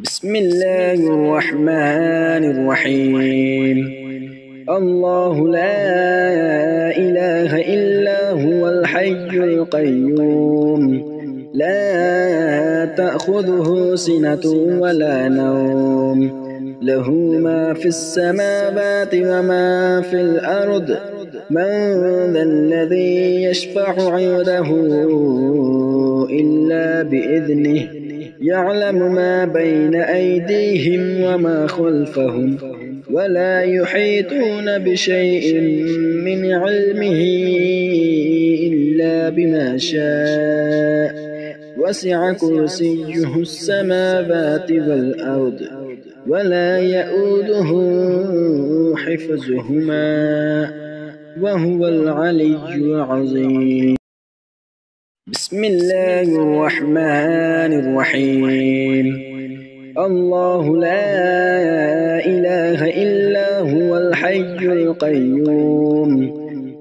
بسم الله الرحمن الرحيم. الله لا إله إلا هو الحي القيوم، لا تأخذه سنة ولا نوم، له ما في السماوات وما في الأرض. من ذا الذي يشفع عنده إلا بإذنه، يعلم ما بين أيديهم وما خلفهم، ولا يحيطون بشيء من علمه إلا بما شاء. وسع كرسيه السماوات والأرض، ولا يؤوده حفظهما، وهو العلي العظيم. بسم الله الرحمن الرحيم. الله لا إله إلا هو الحي القيوم،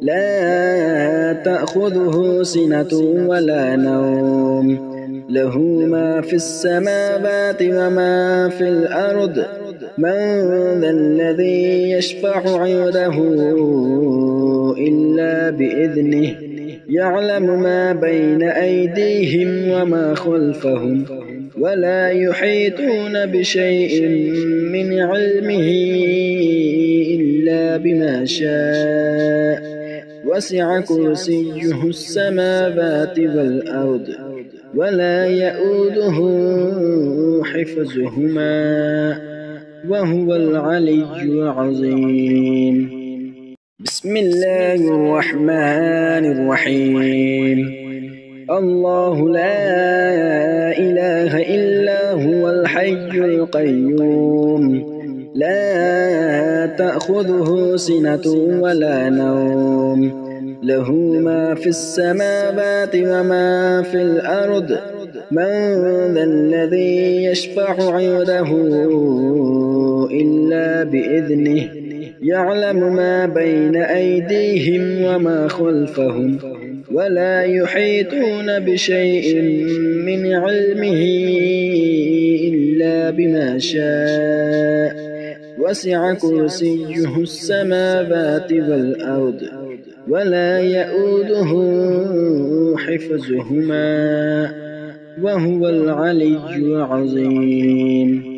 لا تأخذه سنة ولا نوم، له ما في السماوات وما في الأرض. من ذا الذي يشفع عنده إلا بإذنه، يعلم ما بين أيديهم وما خلفهم، ولا يحيطون بشيء من علمه إلا بما شاء. وسع كرسيه السماوات والأرض، ولا يؤوده حفظهما، وهو العلي العظيم. بسم الله الرحمن الرحيم. الله لا إله إلا هو الحي القيوم، لا تأخذه سنة ولا نوم، له ما في السماوات وما في الأرض. من ذا الذي يشفع عنده إلا بإذنه، يعلم ما بين أيديهم وما خلفهم، ولا يحيطون بشيء من علمه إلا بما شاء. وسع كرسيه السماوات والأرض، ولا يؤوده حفظهما، وهو العلي العظيم.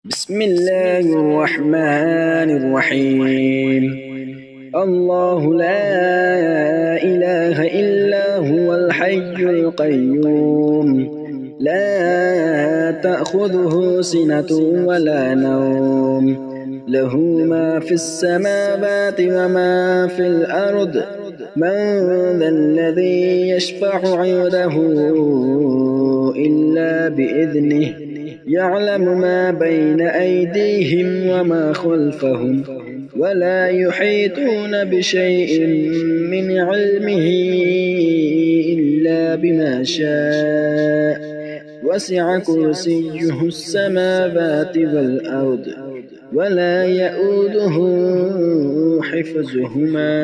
بسم الله الرحمن الرحيم. الله لا إله إلا هو الحي القيوم، لا تأخذه سنة ولا نوم، له ما في السماوات وما في الأرض. من ذا الذي يشفع عنده إلا بإذنه، يعلم ما بين أيديهم وما خلفهم، ولا يحيطون بشيء من علمه إلا بما شاء. وسع كرسيه السماوات والأرض، ولا يؤوده حفظهما،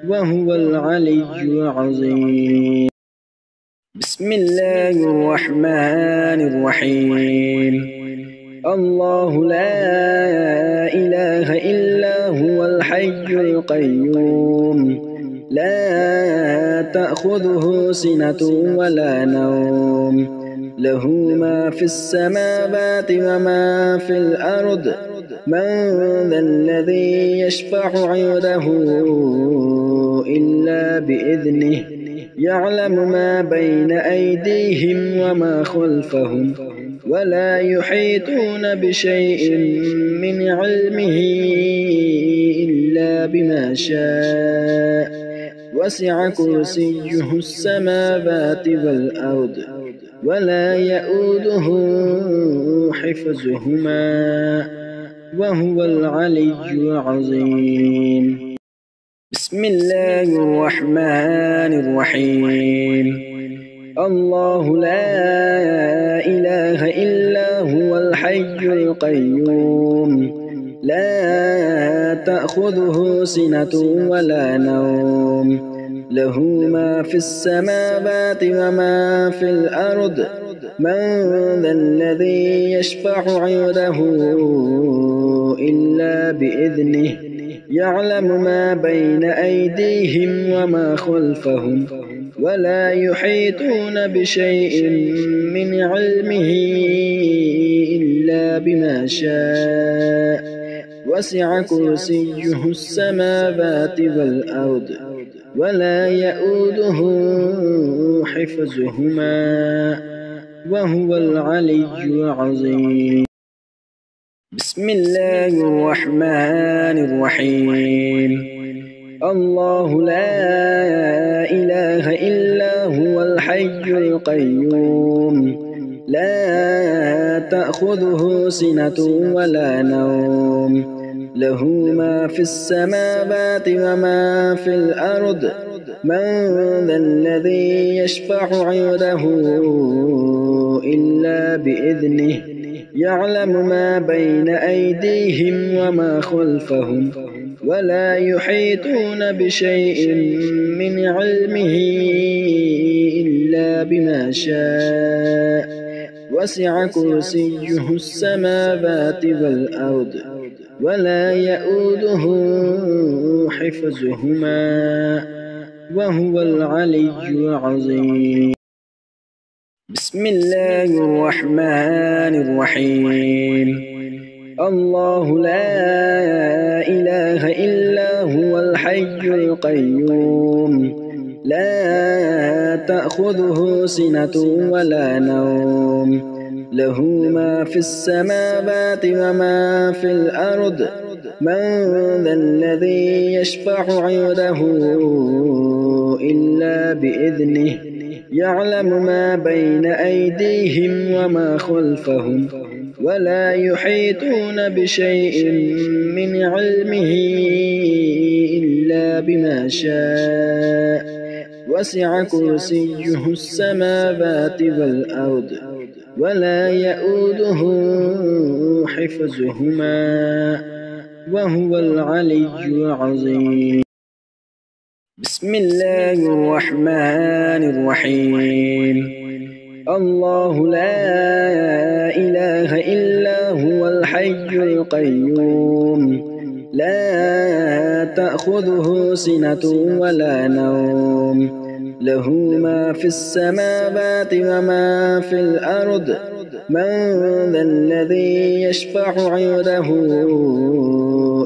وهو العلي العظيم. بسم الله الرحمن الرحيم. الله لا إله إلا هو الحي القيوم، لا تأخذه سنة ولا نوم، له ما في السماوات وما في الأرض. من ذا الذي يشفع عنده إلا بإذنه، يعلم ما بين أيديهم وما خلفهم، ولا يحيطون بشيء من علمه إلا بما شاء. وسع كرسيه السماوات والأرض، ولا يؤوده حفظهما، وهو العلي العظيم. بسم الله الرحمن الرحيم. الله لا إله إلا هو الحي القيوم، لا تأخذه سنة ولا نوم، له ما في السماوات وما في الأرض. من ذا الذي يشفع عنده إلا بإذنه يعلم ما بين أيديهم وما خلفهم ولا يحيطون بشيء من علمه إلا بما شاء وسع كرسيه السماوات والأرض ولا يئوده حفظهما وهو العلي العظيم. بسم الله الرحمن الرحيم. الله لا إله إلا هو الحي القيوم لا تأخذه سنة ولا نوم له ما في السماوات وما في الأرض من ذا الذي يشفع عنده إلا بإذنه يعلم ما بين أيديهم وما خلفهم ولا يحيطون بشيء من علمه إلا بما شاء وسع كرسيه السماوات والأرض ولا يئوده حفظهما وهو العلي العظيم. بسم الله الرحمن الرحيم. الله لا إله إلا هو الحي القيوم لا تأخذه سنة ولا نوم له ما في السماوات وما في الأرض من ذا الذي يشفع عنده إلا بإذنه يعلم ما بين أيديهم وما خلفهم ولا يحيطون بشيء من علمه إلا بما شاء وسع كرسيه السماوات والأرض ولا يئوده حفظهما وهو العلي العظيم. بسم الله الرحمن الرحيم. الله لا إله إلا هو الحي القيوم لا تأخذه سنة ولا نوم له ما في السماوات وما في الأرض من ذا الذي يشفع عنده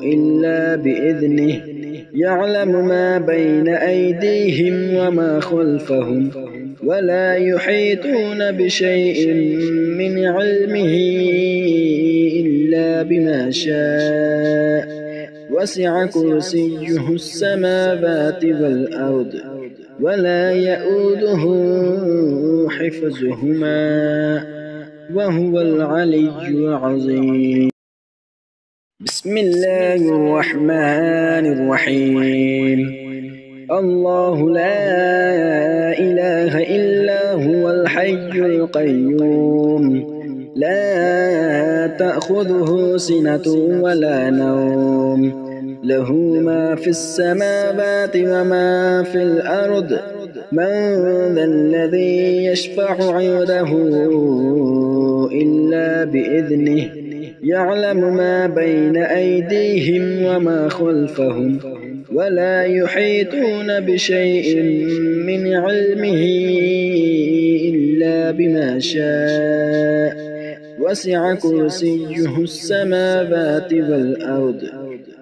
إلا بإذنه يعلم ما بين أيديهم وما خلفهم ولا يحيطون بشيء من علمه إلا بما شاء وسع كرسيه السماوات والأرض ولا يئوده حفظهما وهو العلي العظيم. بسم الله الرحمن الرحيم. الله لا إله إلا هو الحي القيوم لا تأخذه سنة ولا نوم له ما في السماوات وما في الأرض من ذا الذي يشفع عنده إلا بإذنه يعلم ما بين أيديهم وما خلفهم ولا يحيطون بشيء من علمه إلا بما شاء وسع كرسيه السماوات والأرض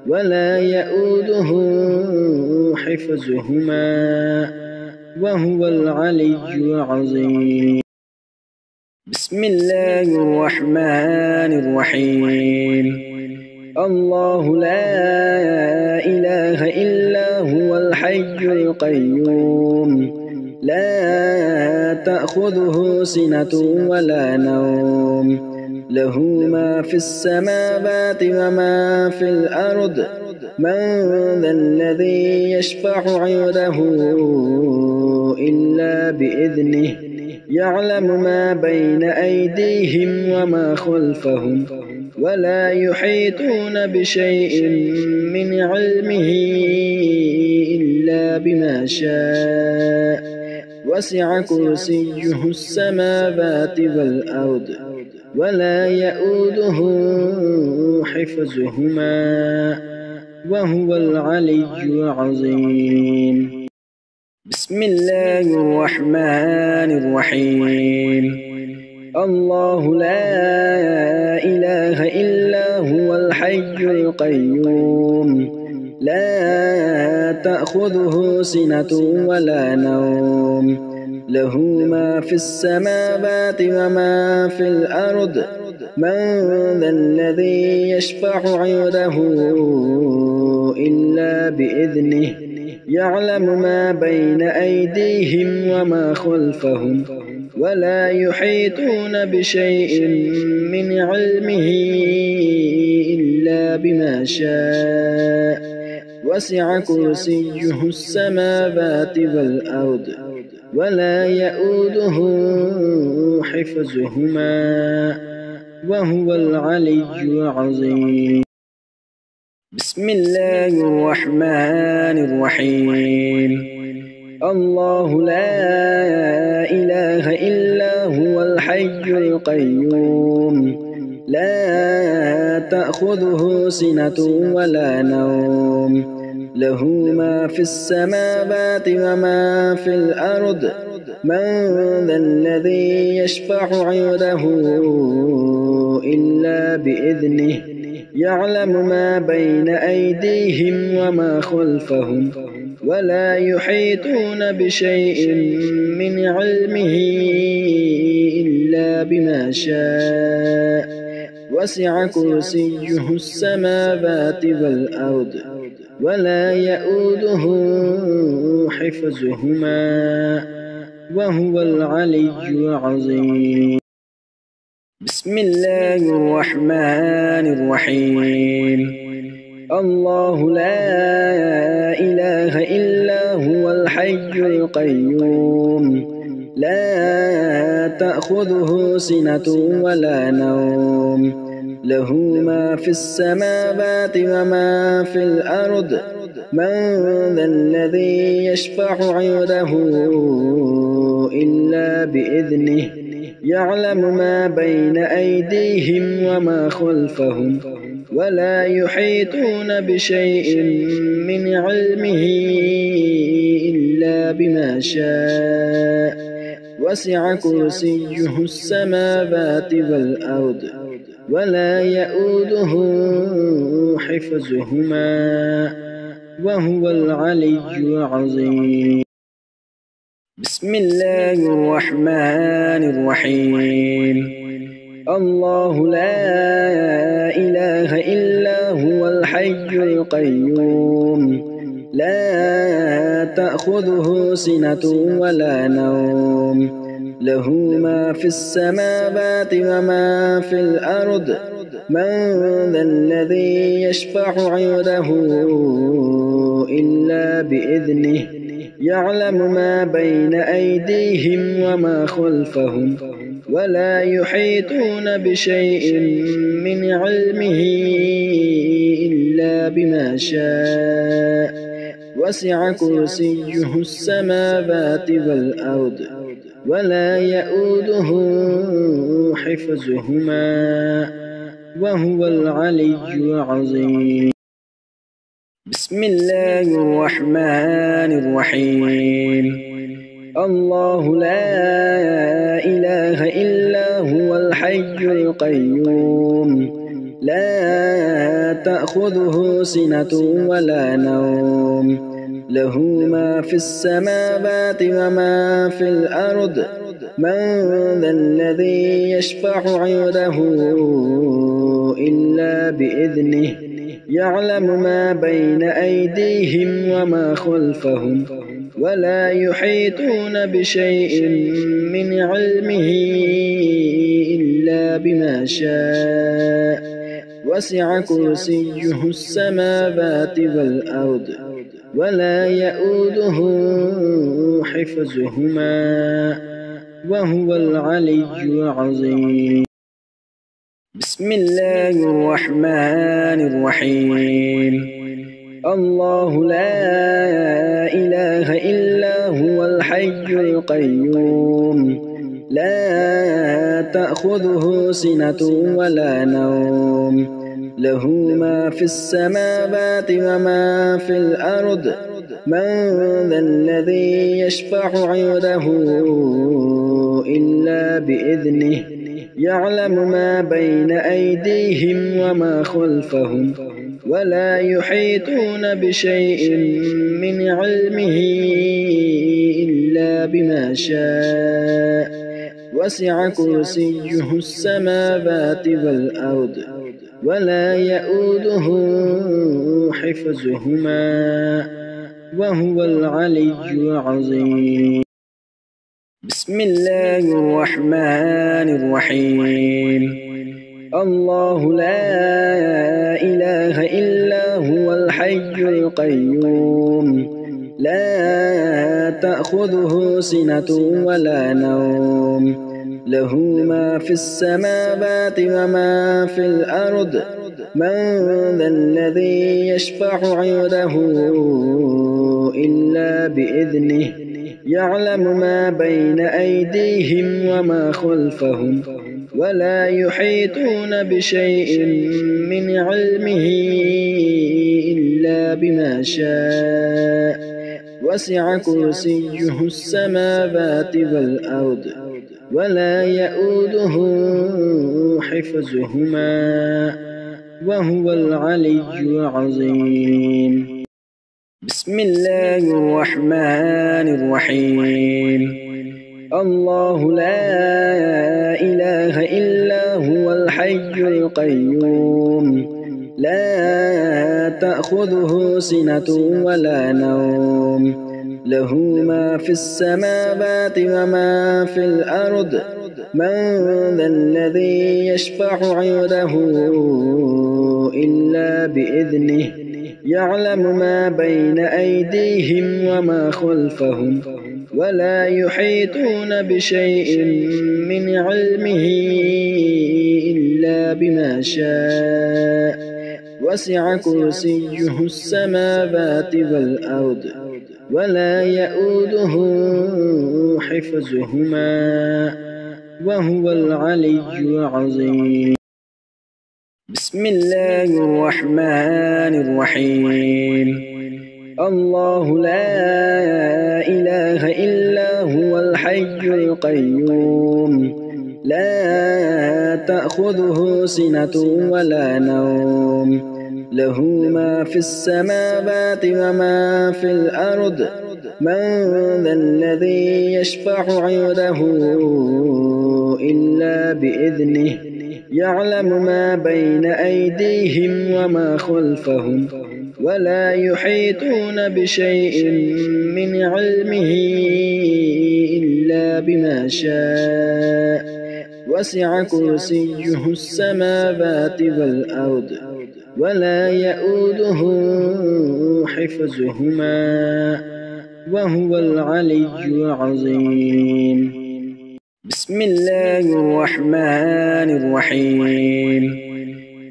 ولا يئوده حفظهما وهو العلي العظيم. بسم الله الرحمن الرحيم. الله لا إله إلا هو الحي القيوم لا تأخذه سنة ولا نوم له ما في السماوات وما في الأرض من ذا الذي يشفع عنده إلا بإذنه يعلم ما بين أيديهم وما خلفهم ولا يحيطون بشيء من علمه إلا بما شاء وسع كرسيه السماوات والأرض ولا يؤوده حفظهما وهو العلي العظيم. بسم الله الرحمن الرحيم. الله لا إله إلا هو الحي القيوم لا تأخذه سنة ولا نوم له ما في السماوات وما في الأرض من ذا الذي يشفع عنده إلا بإذنه يعلم ما بين أيديهم وما خلفهم ولا يحيطون بشيء من علمه إلا بما شاء وسع كرسيه السماوات والأرض ولا يؤوده حفظهما وهو العلي العظيم. بسم الله الرحمن الرحيم. الله لا إله إلا هو الحي القيوم لا تأخذه سنة ولا نوم له ما في السماوات وما في الأرض من ذا الذي يشفع عنده إلا بإذنه يعلم ما بين أيديهم وما خلفهم ولا يحيطون بشيء من علمه إلا بما شاء وسع كرسيه السماوات والأرض ولا يؤوده حفظهما وهو العلي العظيم. بسم الله الرحمن الرحيم. الله لا إله إلا هو الحي القيوم لا تأخذه سنة ولا نوم له ما في السماوات وما في الأرض من ذا الذي يشفع عنده إلا بإذنه يعلم ما بين أيديهم وما خلفهم ولا يحيطون بشيء من علمه إلا بما شاء وسع كرسيه السماوات والأرض ولا يؤوده حفظهما وهو العلي العظيم. بسم الله الرحمن الرحيم. الله لا إله إلا هو الحي القيوم لا تأخذه سنة ولا نوم له ما في السماوات وما في الأرض من ذا الذي يشفع عنده إلا بإذنه يعلم ما بين أيديهم وما خلفهم ولا يحيطون بشيء من علمه إلا بما شاء وسع كرسيه السماوات والأرض ولا يؤوده حفظهما وهو العلي العظيم. بسم الله الرحمن الرحيم. الله لا إله إلا هو الحي القيوم لا تأخذه سنة ولا نوم له ما في السماوات وما في الأرض من ذا الذي يشفع عنده إلا بإذنه يعلم ما بين أيديهم وما خلفهم ولا يحيطون بشيء من علمه إلا بما شاء وسع كرسيه السماوات والأرض ولا يؤوده حفظهما وهو العلي العظيم. بسم الله الرحمن الرحيم. الله لا إله إلا هو هو الحي القيوم لا تأخذه سنة ولا نوم له ما في السماوات وما في الأرض من ذا الذي يشفع عنده إلا بإذنه يعلم ما بين أيديهم وما خلفهم ولا يحيطون بشيء من علمه إلا بما شاء وسع كرسيه السماوات والأرض ولا يؤوده حفظهما وهو العلي العظيم. بسم الله الرحمن الرحيم. الله لا إله إلا هو الحي القيوم لا تأخذه سنة ولا نوم له ما في السماوات وما في الأرض من ذا الذي يشفع عنده إلا بإذنه يعلم ما بين أيديهم وما خلفهم ولا يحيطون بشيء من علمه إلا بما شاء وسع كرسيه السماوات والأرض ولا يؤوده حفظهما وهو العلي العظيم. بسم الله الرحمن الرحيم. الله لا إله إلا هو الحي القيوم لا تأخذه سنة ولا نوم له ما في السماوات وما في الأرض من ذا الذي يشفع عنده إلا بإذنه يعلم ما بين أيديهم وما خلفهم ولا يحيطون بشيء من علمه إلا بما شاء وسع كرسيه السماوات والأرض ولا يؤوده حفظهما وهو العلي العظيم. بسم الله الرحمن الرحيم. الله لا إله إلا هو الحي القيوم لا تأخذه سنة ولا نوم له ما في السماوات وما في الأرض من ذا الذي يشفع عنده إلا بإذنه يعلم ما بين أيديهم وما خلفهم ولا يحيطون بشيء من علمه إلا بما شاء وسع كرسيه السماوات والأرض ولا يؤوده حفظهما وهو العلي العظيم. بسم الله الرحمن الرحيم.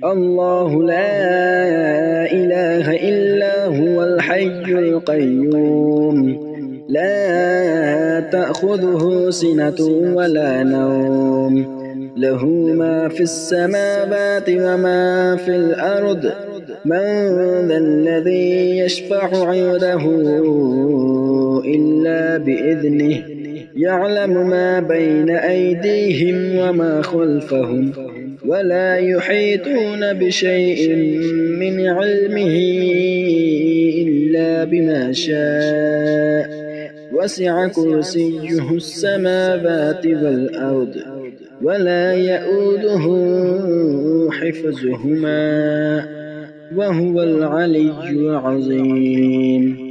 الله لا إله إلا هو الحي القيوم لا تأخذه سنة ولا نوم له ما في السماوات وما في الأرض من ذا الذي يشفع عنده إلا بإذنه يعلم ما بين أيديهم وما خلفهم ولا يحيطون بشيء من علمه إلا بما شاء وسع كرسيه السماوات والأرض ولا يؤوده حفظهما وهو العلي العظيم.